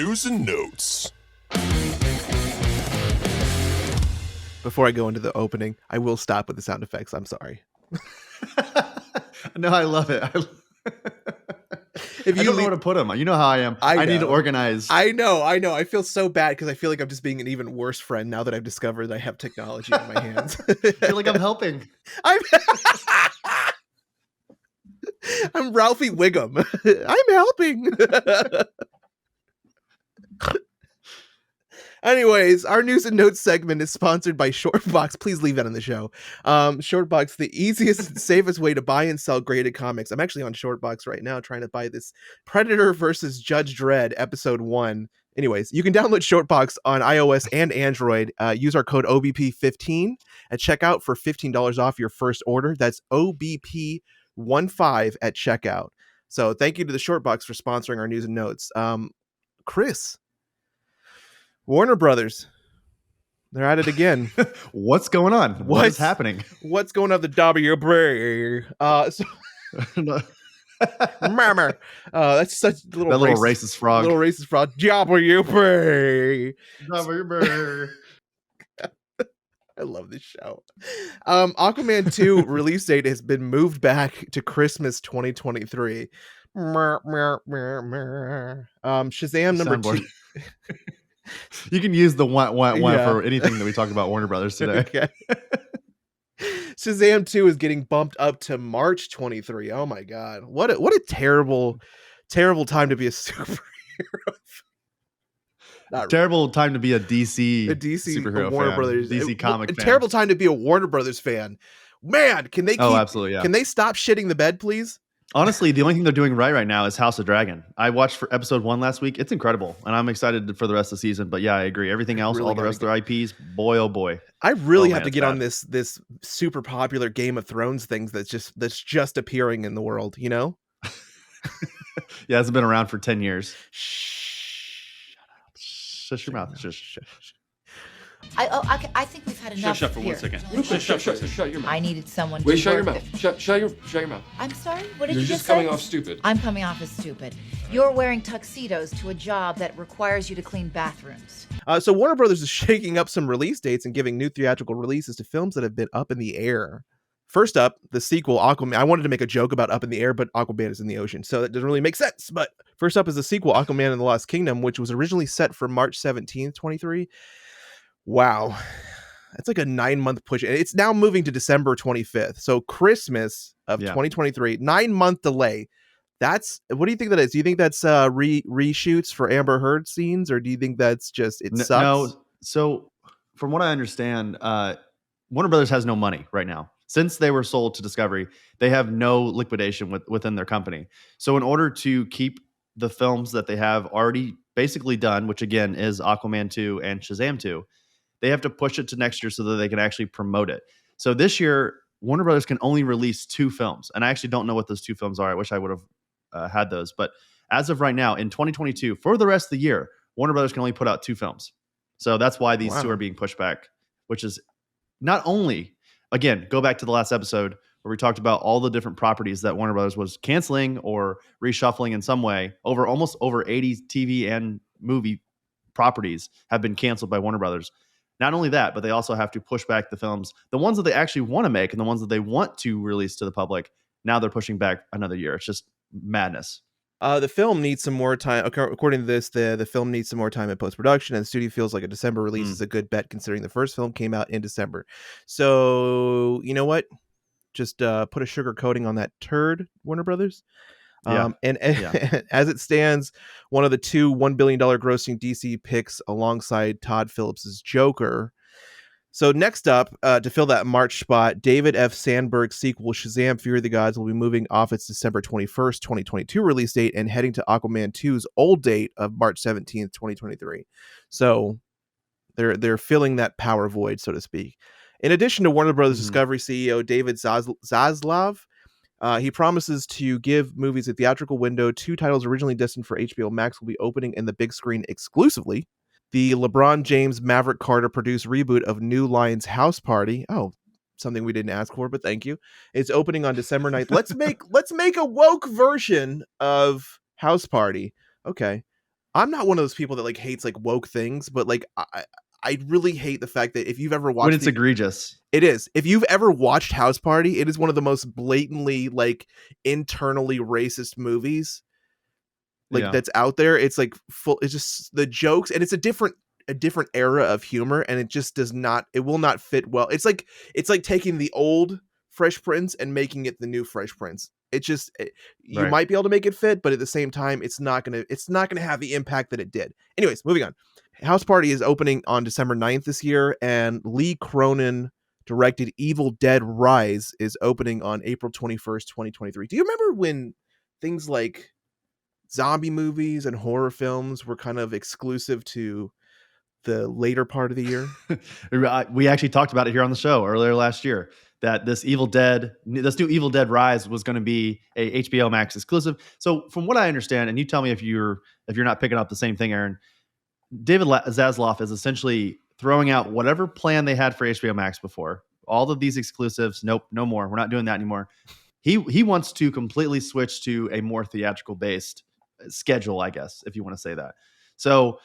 news and notes. Before I go into the opening, I will stop with the sound effects. I'm sorry. No, I love it. If I don't know where to put them. You know how I am. I need to organize. I know. I feel so bad because I feel like I'm just being an even worse friend now that I've discovered that I have technology in my hands. I feel like I'm helping. I'm Ralphie Wiggum. I'm helping. Anyways, our news and notes segment is sponsored by Shortboxed. Please leave that in the show. Shortboxed, the easiest and safest way to buy and sell graded comics. I'm actually on Shortboxed right now trying to buy this Predator versus Judge Dredd episode 1. Anyways, you can download Shortboxed on iOS and Android. Use our code OBP15 at checkout for $15 off your first order. That's OBP15 at checkout. So thank you to the Shortboxed for sponsoring our news and notes. Chris, Warner Brothers, they're at it again. What's going on? What is happening? What's going on the W? Murmur. That's such a little racist frog. Little racist frog. W. I love this show. Aquaman 2 release date has been moved back to Christmas 2023. Shazam number 2. You can use the one for anything that we talked about Warner Brothers today. Okay. Shazam 2 is getting bumped up to March 23. Oh my god. What a terrible time to be a superhero. Terrible time to be a DC superhero Warner fan. Brothers DC comic fan. Terrible time to be a Warner Brothers fan. Man, can they absolutely, yeah. Can they stop shitting the bed, please? Honestly, the only thing they're doing right now is House of Dragon. I watched for episode 1 last week. It's incredible, and I'm excited for the rest of the season. But yeah, I agree. Everything else, all the rest of their IPs, boy, oh boy. I really have to get on this super popular Game of Thrones things that's just appearing in the world, you know? Yeah, it's been around for 10 years. Shut your mouth. Shush. I think we've had enough. Shut for here. 1 second. Shut your mouth. I needed someone Wait, to shut your work mouth. Shut your mouth. I'm sorry? What did You're you just say? coming off stupid. I'm coming off as stupid. You're wearing tuxedos to a job that requires you to clean bathrooms. So Warner Brothers is shaking up some release dates and giving new theatrical releases to films that have been up in the air. First up, the sequel, Aquaman. I wanted to make a joke about up in the air, but Aquaman is in the ocean, so that doesn't really make sense. But first up is the sequel, Aquaman and the Lost Kingdom, which was originally set for March 17th, 23. Wow. That's like a 9-month push. It's now moving to December 25th. So Christmas of 2023, 9-month delay. What do you think that is? Do you think that's reshoots for Amber Heard scenes, or do you think that's just sucks? No. So from what I understand, Warner Brothers has no money right now. Since they were sold to Discovery, they have no liquidation within their company. So in order to keep the films that they have already basically done, which again is Aquaman 2 and Shazam 2, they have to push it to next year so that they can actually promote it. So this year, Warner Brothers can only release 2 films. And I actually don't know what those 2 films are. I wish I would have had those. But as of right now, in 2022, for the rest of the year, Warner Brothers can only put out 2 films. So that's why these 2 are being pushed back, which is not only, again, go back to the last episode where we talked about all the different properties that Warner Brothers was canceling or reshuffling in some way. Almost over 80 TV and movie properties have been canceled by Warner Brothers. Not only that, but they also have to push back the films, the ones that they actually want to make and the ones that they want to release to the public. Now they're pushing back another year. It's just madness. The film needs some more time. According to this, the film needs some more time in post-production, and the studio feels like a December release is a good bet considering the first film came out in December. So, you know what? Just put a sugar coating on that turd, Warner Brothers. As it stands, one of the 2 $1 billion grossing DC picks alongside Todd Phillips' Joker. So next up, to fill that March spot, David F. Sandberg's sequel, Shazam! Fury of the Gods, will be moving off its December 21st, 2022 release date and heading to Aquaman 2's old date of March 17th, 2023. So they're filling that power void, so to speak. In addition to Warner Brothers Discovery CEO David Zaslav, he promises to give movies a theatrical window. 2 titles originally destined for HBO Max will be opening in the big screen exclusively. The LeBron James Maverick Carter produced reboot of New Line's House Party. Oh, something we didn't ask for, but thank you. It's opening on December 9th. Let's make a woke version of House Party. Okay. I'm not one of those people that like hates like woke things, but like I really hate the fact that if you've ever watched When it's egregious. it is. If you've ever watched House Party, it is one of the most blatantly like internally racist movies like that's out there. It's like full. It's just the jokes, and it's a different era of humor, and it just does not. It will not fit well. It's like taking the old Fresh Prince and making it the new Fresh Prince. You might be able to make it fit, but at the same time, it's not gonna have the impact that it did. Anyways, moving on. House Party is opening on December 9th this year, and Lee Cronin directed Evil Dead Rise is opening on April 21st, 2023. Do you remember when things like zombie movies and horror films were kind of exclusive to the later part of the year? We actually talked about it here on the show earlier last year, that this new Evil Dead Rise was going to be a HBO Max exclusive. So from what I understand, and you tell me if you're not picking up the same thing, Aaron, David Zaslav is essentially throwing out whatever plan they had for HBO Max before. All of these exclusives, nope, no more. We're not doing that anymore. He wants to completely switch to a more theatrical based schedule, I guess, if you want to say that. So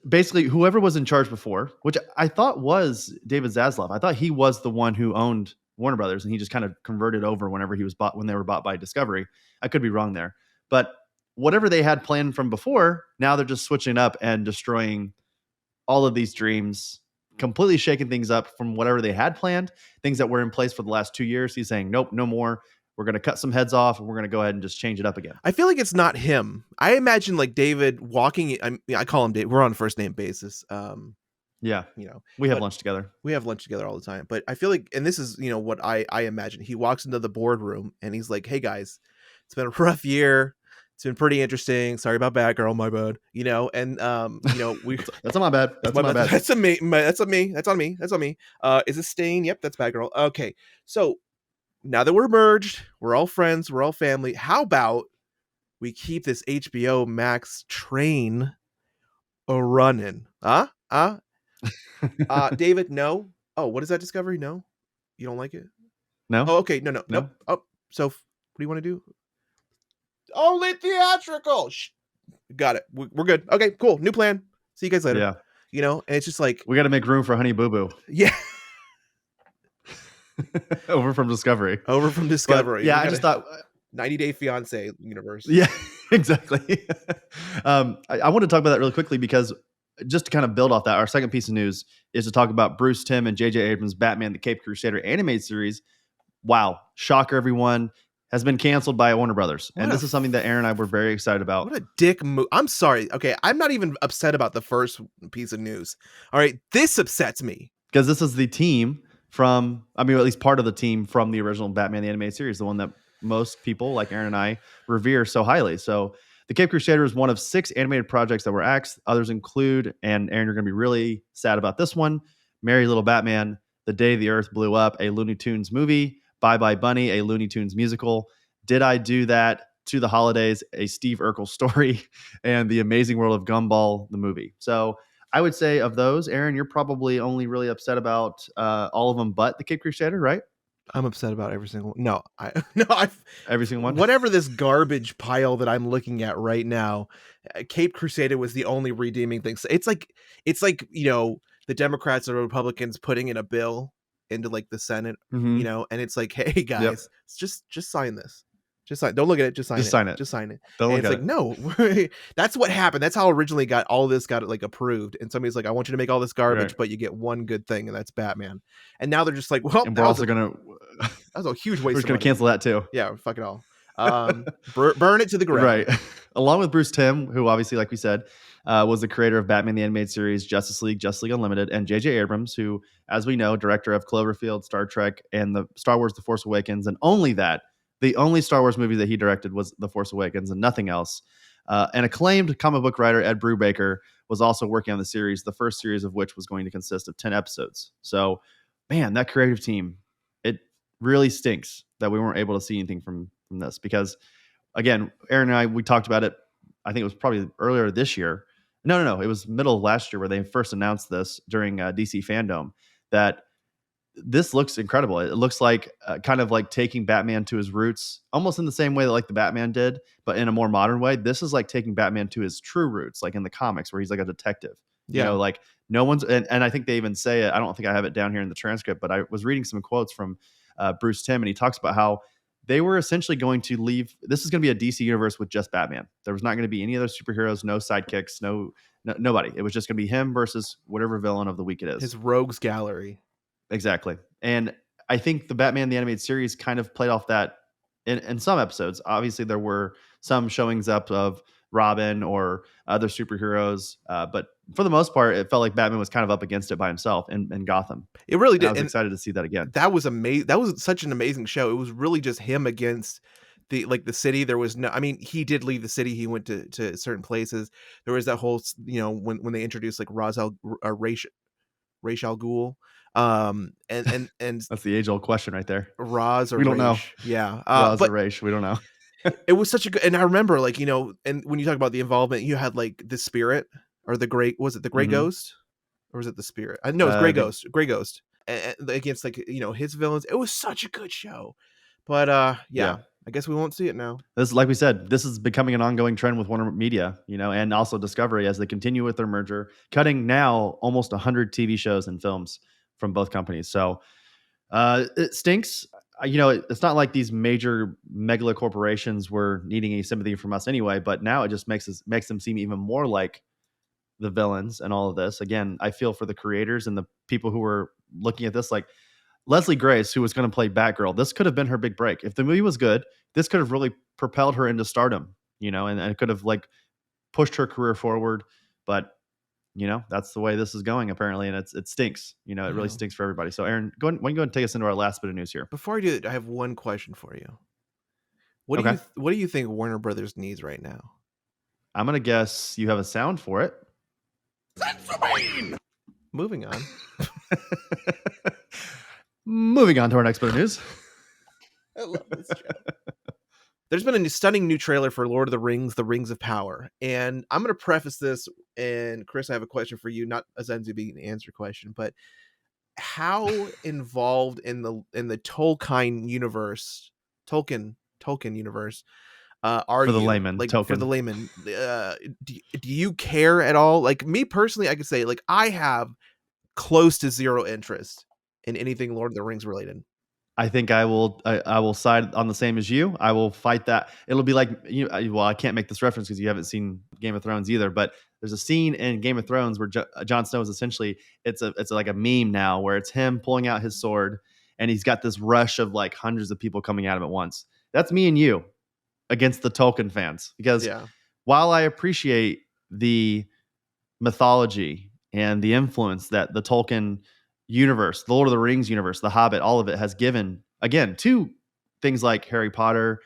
basically, whoever was in charge before, which I thought was David Zaslav, I thought he was the one who owned Warner Brothers, and he just kind of converted over when they were bought by Discovery. I could be wrong there, but whatever they had planned from before, now they're just switching up and destroying all of these dreams, completely shaking things up from whatever they had planned, things that were in place for the last 2 years. He's saying, nope, no more. We're going to cut some heads off, and we're going to go ahead and just change it up again. I feel like it's not him. I imagine like David walking. I call him Dave. We're on a first name basis. Yeah, we have lunch together. We have lunch together all the time. But I feel like, and this is what I imagine. He walks into the boardroom and he's like, "Hey guys, it's been a rough year. It's been pretty interesting. Sorry about Batgirl, my bad. We that's not my bad. That's my bad. That's on me. That's on me. That's on me. That's on me. Is it Stain? Yep, that's Batgirl. Okay, so now that we're merged, we're all friends, we're all family. How about we keep this HBO Max train a running? David, no. Oh, what is that, Discovery? No, you don't like it? No. Oh, okay. No. Oh, so what do you want to do? Only theatrical. Got it. We're good. Okay, cool. New plan. See you guys later. Yeah. And it's just like we got to make room for Honey Boo Boo. Yeah. Over from Discovery. But, yeah, I just thought 90 Day Fiance universe. Yeah, exactly. I want to talk about that really quickly because just to kind of build off that, our second piece of news is to talk about Bruce Timm and J.J. Abrams' Batman: The Caped Crusader animated series. Wow, shocker, everyone, has been canceled by Warner Brothers. And this is something that Aaron and I were very excited about. What a dick move. I'm sorry. Okay, I'm not even upset about the first piece of news. All right, this upsets me. Because this is the team from, at least part of the team from the original Batman the Animated Series, the one that most people like Aaron and I revere so highly. So The Caped Crusader is one of 6 animated projects that were axed. Others include, and Aaron, you're going to be really sad about this one, Merry Little Batman, The Day the Earth Blew Up, a Looney Tunes movie, Bye Bye Bunny, a Looney Tunes musical, Did I Do That, To the Holidays, a Steve Urkel story, and The Amazing World of Gumball, the movie. So I would say of those, Aaron, you're probably only really upset about all of them but The Caped Crusader, right? I'm upset about every single one. Every single one. Whatever this garbage pile that I'm looking at right now, Caped Crusader was the only redeeming thing. So it's like the Democrats or Republicans putting in a bill into like the Senate, and it's like, hey guys, just sign this. Just sign. Don't look at it. Just sign it. Just sign it. Don't look at it. It's like, no, that's what happened. That's how originally got like approved. And somebody's like, I want you to make all this garbage, but you get one good thing, and that's Batman. And now they're just like, well, and we're also gonna. That was a huge waste. We're just gonna cancel that too. Yeah, fuck it all. Burn it to the ground. Right. Along with Bruce Timm, who obviously, like we said, was the creator of Batman the Animated Series, Justice League Unlimited, and J.J. Abrams, who, as we know, director of Cloverfield, Star Trek, and the Star Wars: The Force Awakens, and only that. The only Star Wars movie that he directed was The Force Awakens and nothing else. An acclaimed comic book writer, Ed Brubaker, was also working on the series, the first series of which was going to consist of 10 episodes. So, man, that creative team, it really stinks that we weren't able to see anything from this. Because, again, Aaron and I, we talked about it, I think it was probably earlier this year. No. It was middle of last year where they first announced this during DC Fandom, that this looks incredible. It looks like kind of like taking Batman to his roots, almost in the same way that like the Batman did, but in a more modern way. This is like taking Batman to his true roots, like in the comics where he's like a detective. You know, like no one's, and I think they even say it. I don't think I have it down here in the transcript, but I was reading some quotes from Bruce Timm, and he talks about how they were essentially going to leave. This is going to be a DC universe with just Batman. There was not going to be any other superheroes, no sidekicks, nobody. It was just going to be him versus whatever villain of the week it is. His rogues gallery. Exactly. And I think the Batman the Animated Series kind of played off that in some episodes. Obviously, there were some showings up of Robin or other superheroes, but for the most part, it felt like Batman was kind of up against it by himself in Gotham. It really did. I was excited to see that again. That was amazing. That was such an amazing show. It was really just him against the city. There was no, I mean, he did leave the city. He went to certain places. There was that whole, when they introduced like Ra's al Ghul. And That's the age-old question right there. Ra's or we don't know. Yeah. Ra's or Raish, we don't know. It was such a good, and I remember and when you talk about the involvement, you had like the spirit or the great, was it the gray ghost or was it the spirit? No, it's gray ghost and against his villains. It was such a good show, but yeah. I guess we won't see it now. This, like we said, this is becoming an ongoing trend with Warner Media, and also Discovery as they continue with their merger, cutting now almost 100 TV shows and films from both companies. So it stinks. It's not like these major megalo corporations were needing any sympathy from us anyway, but now it just makes them seem even more like the villains and all of this. Again, I feel for the creators and the people who were looking at this, like Leslie Grace, who was going to play Batgirl. This could have been her big break. If the movie was good, this could have really propelled her into stardom, and it could have like pushed her career forward. But that's the way this is going apparently, and it stinks. It really stinks for everybody. So Aaron, go ahead and take us into our last bit of news here. Before I do it, I have one question for you. What do you think Warner Brothers needs right now? I'm gonna guess you have a sound for it. Moving on. Moving on to our next bit of news. I love this show. There's been a stunning new trailer for Lord of the Rings, The Rings of Power. And I'm going to preface this, and Chris, I have a question for you, not a Zenzu being an answer question, but how involved in the Tolkien universe are for the you? layman, like Tolkien. For the layman, do you care at all? Like me personally, I could say like I have close to zero interest in anything Lord of the Rings related. I think I will side on the same as you. I will fight that. It'll be like well, I can't make this reference because you haven't seen Game of Thrones either. But there's a scene in Game of Thrones where Jon Snow is essentially it's like a meme now where it's him pulling out his sword and he's got this rush of like hundreds of people coming at him at once. That's me and you against the Tolkien fans, because while I appreciate the mythology and the influence that the Tolkien universe, the Lord of the Rings universe, the Hobbit, all of it has given again to things like Harry Potter,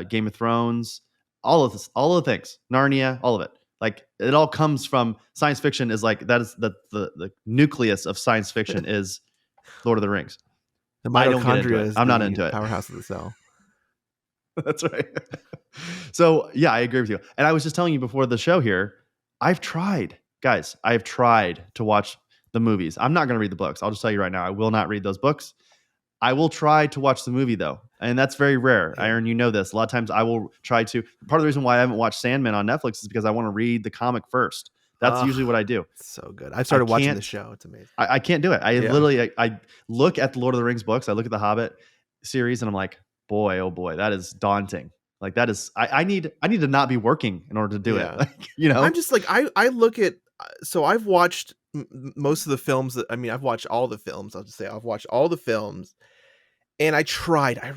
Game of Thrones, all of the things, Narnia, all of it. Like it all comes from science fiction. Is like that is the nucleus of science fiction is Lord of the Rings. The mitochondria is I'm not into it. Powerhouse of the cell. That's right. So yeah, I agree with you. And I was just telling you before the show here, I've tried to watch the movies. I'm not going to read the books. I'll just tell you right now, I will not read those books. I will try to watch the movie though. And that's very rare. Aaron, you know this. A lot of times I will try to. Part of the reason why I haven't watched Sandman on Netflix is because I want to read the comic first. That's usually what I do. So good. I started watching the show. It's amazing. I can't do it. I literally, I look at the Lord of the Rings books. I look at the Hobbit series and I'm like, boy, oh boy, that is daunting. Like that is, I need to not be working in order to do it. Like, I'm just like, I look at, so I've watched most of the films I've watched all the films. I'll just say I've watched all the films and I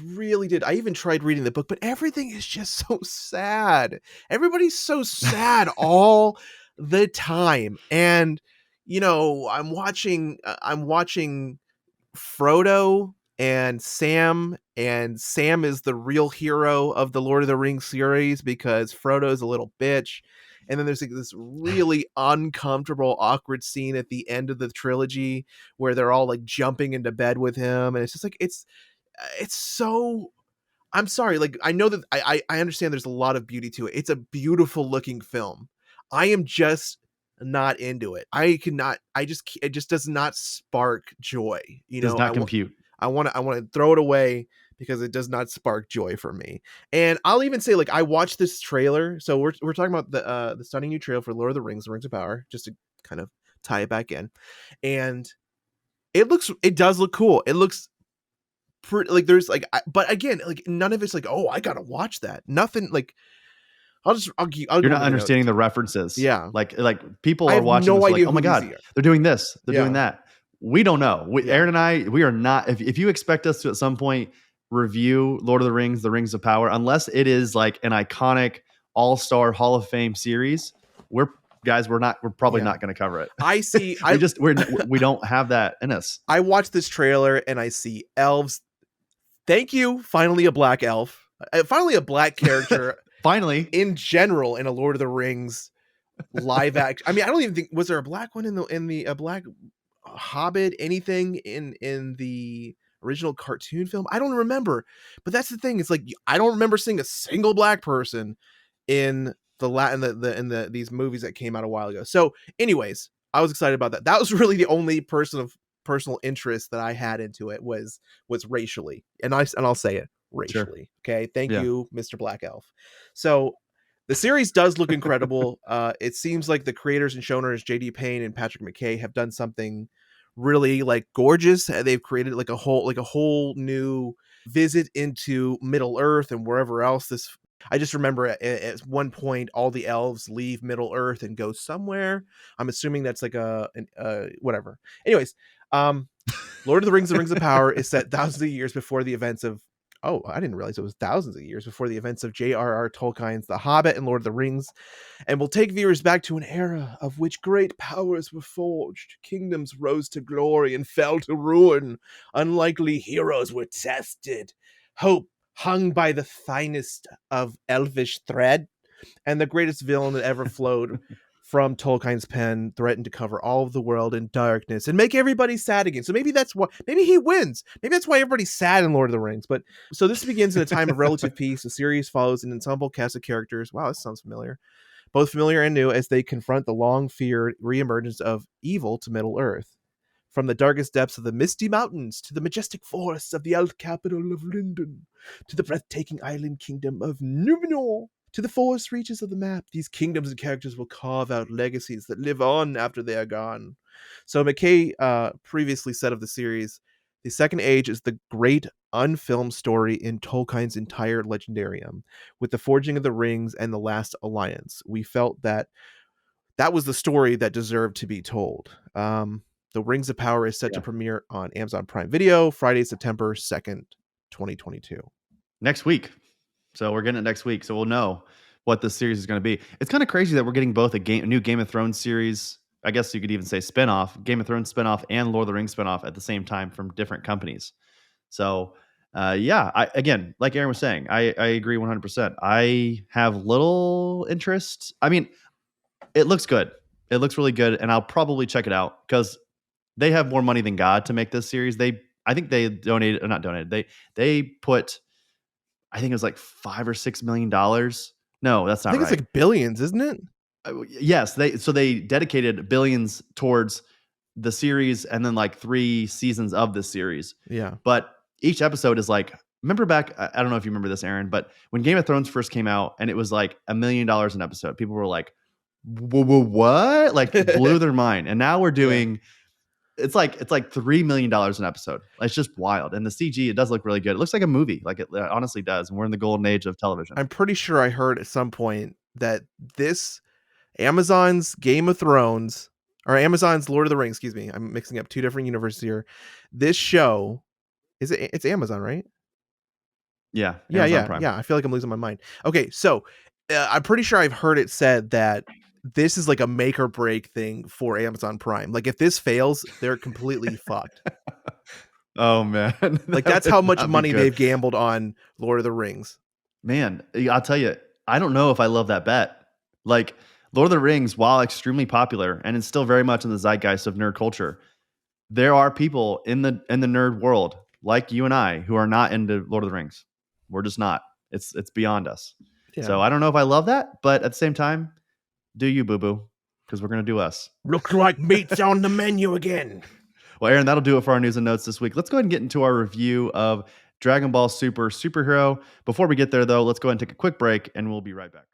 really did. I even tried reading the book, but everything is just so sad. Everybody's so sad all the time. And, I'm watching Frodo and Sam is the real hero of the Lord of the Rings series because Frodo is a little bitch. And then there's like this really uncomfortable, awkward scene at the end of the trilogy where they're all like jumping into bed with him. And it's just like, it's so, I'm sorry. Like, I know that I understand there's a lot of beauty to it. It's a beautiful looking film. I am just not into it. It just does not spark joy. Does not compute. I want to throw it away because it does not spark joy for me. And I'll even say, like, I watched this trailer. So we're talking about the stunning new trailer for Lord of the Rings, The Rings of Power, just to kind of tie it back in. And it does look cool. It looks pretty, like, there's like, but again, like, none of it's like, oh, I gotta watch that. Nothing like. I'll You're not understanding the references. Yeah. Like people I are have watching no this idea like, oh my who God, these are. they're doing this. They're Yeah. doing that. We don't know. Yeah. Aaron and I, we are not, if you expect us to at some point review Lord of the Rings, The Rings of Power, unless it is like an iconic all-star Hall of Fame series, we're probably not going to cover it. I see. We don't have that in us. I watched this trailer and I see elves. Thank you. Finally, a black elf. Finally, a black character. Finally, in general, in a Lord of the Rings live action. I mean, I don't even think, was there a black one a black Hobbit, anything in the original cartoon film? I don't remember. But that's the thing. It's like, I don't remember seeing a single black person in these movies that came out a while ago. So anyways, I was excited about that. That was really the only person of personal interest that I had into it was racially. And I'll say it. Racially. Sure. Okay. Thank you, Mr. Black Elf. So the series does look incredible. It seems like the creators and showrunners JD Payne and Patrick McKay have done something really like gorgeous. They've created like a whole new visit into Middle Earth and wherever else I just remember at one point all the elves leave Middle Earth and go somewhere. I'm assuming that's like whatever. Anyways, Lord of the Rings, The Rings of Power is set thousands of years before the events of I didn't realize it was thousands of years before the events of J.R.R. Tolkien's The Hobbit and Lord of the Rings, and will take viewers back to an era of which great powers were forged, kingdoms rose to glory and fell to ruin, unlikely heroes were tested, hope hung by the finest of elvish thread, and the greatest villain that ever flowed from Tolkien's pen threatened to cover all of the world in darkness and make everybody sad again. So maybe he wins. Maybe that's why everybody's sad in Lord of the Rings. But so this begins in a time of relative peace. The series follows an ensemble cast of characters. Wow, this sounds familiar. Both familiar and new as they confront the long-feared reemergence of evil to Middle Earth. From the darkest depths of the misty mountains to the majestic forests of the elf capital of Lindon, to the breathtaking island kingdom of Numenor, to the forest reaches of the map, these kingdoms and characters will carve out legacies that live on after they are gone. So McKay previously said of the series, the Second Age is the great unfilmed story in Tolkien's entire legendarium. With the forging of the rings and the last alliance, we felt that was the story that deserved to be told. The Rings of Power is set to premiere on Amazon Prime Video Friday, September 2nd, 2022. Next week. So we're getting it next week. So we'll know what the series is going to be. It's kind of crazy that we're getting both a new Game of Thrones series. I guess you could even say spinoff, Game of Thrones spinoff and Lord of the Rings spinoff at the same time from different companies. So again, like Aaron was saying, I agree 100%. I have little interest. I mean, it looks good. It looks really good. And I'll probably check it out because they have more money than God to make this series. I think they donated, or not donated. They put, I think it was like $5 or $6 million. No, that's not right. I think it's like billions, isn't it? Yes. They dedicated billions towards the series and then like 3 seasons of this series. Yeah. But each episode is like, remember back, I don't know if you remember this, Aaron, but when Game of Thrones first came out and it was like $1 million an episode, people were like, what? Like blew their mind. And now we're doing, it's like $3 million an episode. It's just wild. And the CG, it does look really good. It looks like a movie. Like it honestly does. And we're in the golden age of television. I'm pretty sure I heard at some point that this Amazon's Game of Thrones or Amazon's Lord of the Rings, excuse me. I'm mixing up 2 different universes here. This show it's Amazon, right? Yeah. Amazon Prime. Yeah. I feel like I'm losing my mind. Okay. So I'm pretty sure I've heard it said that this is like a make or break thing for Amazon Prime. Like if this fails, they're completely fucked. Oh man. Like that's how much money they've gambled on Lord of the Rings. Man, I'll tell you, I don't know if I love that bet. Like Lord of the Rings, while extremely popular and it's still very much in the zeitgeist of nerd culture, there are people in the nerd world like you and I who are not into Lord of the Rings. We're just not. It's beyond us. Yeah. So I don't know if I love that, but at the same time, do you, boo-boo? because we're going to do us. Looks like meat's on the menu again. Well, Aaron, that'll do it for our news and notes this week. Let's go ahead and get into our review of Dragon Ball Super Superhero. Before we get there, though, let's go ahead and take a quick break, and we'll be right back.